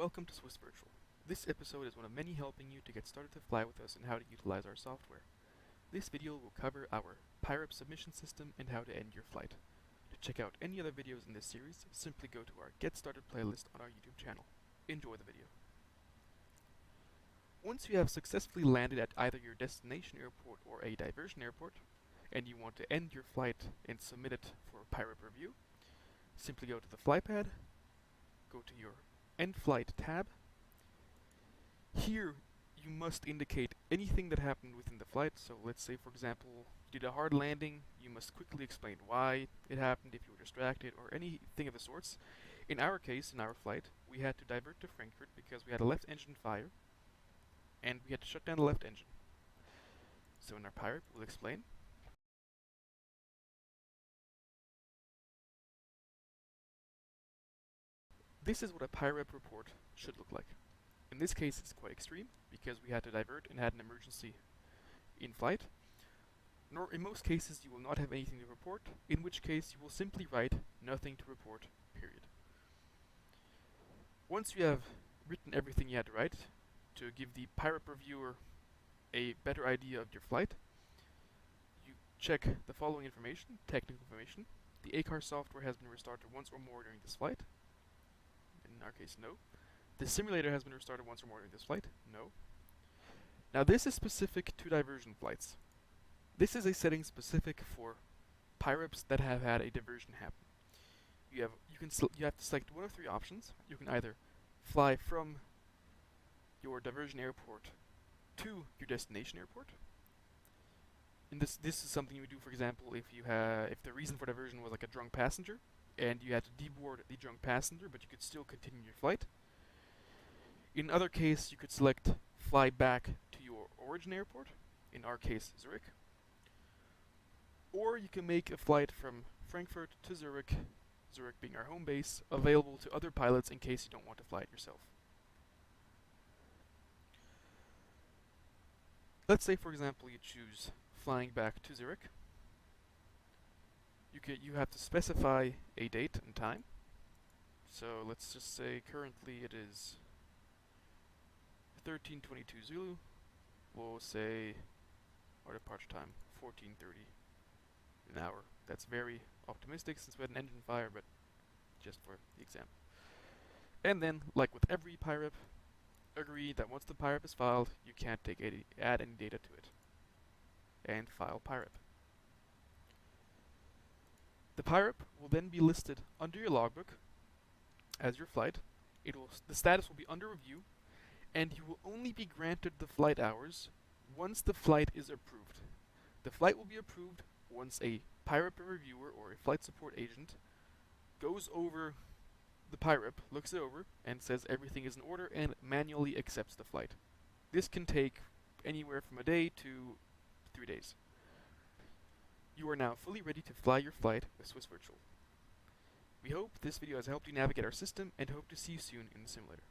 Welcome to Swiss Virtual. This episode is one of many helping you to get started to fly with us and how to utilize our software. This video will cover our PIREP submission system and how to end your flight. To check out any other videos in this series, simply go to our Get Started playlist on our YouTube channel. Enjoy the video. Once you have successfully landed at either your destination airport or a diversion airport, and you want to end your flight and submit it for PIREP review, simply go to the flypad, go to your End Flight tab. Here you must indicate anything that happened within the flight. So let's say, for example, you did a hard landing, you must quickly explain why it happened, if you were distracted, or anything of the sorts. In our case, in our flight, we had to divert to Frankfurt because we had a left engine fire, and we had to shut down the left engine. So in our PIREP, we'll explain. This is what a PIREP report should look like. In this case, it's quite extreme because we had to divert and had an emergency in flight. Nor in most cases you will not have anything to report, in which case you will simply write nothing to report, period. Once you have written everything you had to write to give the PIREP reviewer a better idea of your flight, you check the following information, technical information. The ACAR software has been restarted once or more during this flight. In our case, no. The simulator has been restarted once or more during this flight. No. Now this is specific to diversion flights. This is a setting specific for PIREPs that have had a diversion happen. You have to select one of three options. You can either fly from your diversion airport to your destination airport. And this is something you would do, for example, if the reason for diversion was like a drunk passenger, and you had to deboard the drunk passenger, but you could still continue your flight. In other case, you could select fly back to your origin airport, in our case Zurich. Or you can make a flight from Frankfurt to Zurich, Zurich being our home base, available to other pilots in case you don't want to fly it yourself. Let's say, for example, you choose flying back to Zurich. You have to specify a date and time. So let's just say currently it is 13:22 Zulu. We'll say our departure time 14:30 an hour. That's very optimistic since we had an engine fire, but just for the example. And then, like with every PIREP, agree that once the PIREP is filed, you can't add any data to it. And file PIREP. The PIREP will then be listed under your logbook as your flight. The status will be under review, and you will only be granted the flight hours once the flight is approved. The flight will be approved once a PIREP reviewer or a flight support agent goes over the PIREP, looks it over, and says everything is in order and manually accepts the flight. This can take anywhere from a day to 3 days. You are now fully ready to fly your flight with Swiss Virtual. We hope this video has helped you navigate our system and hope to see you soon in the simulator.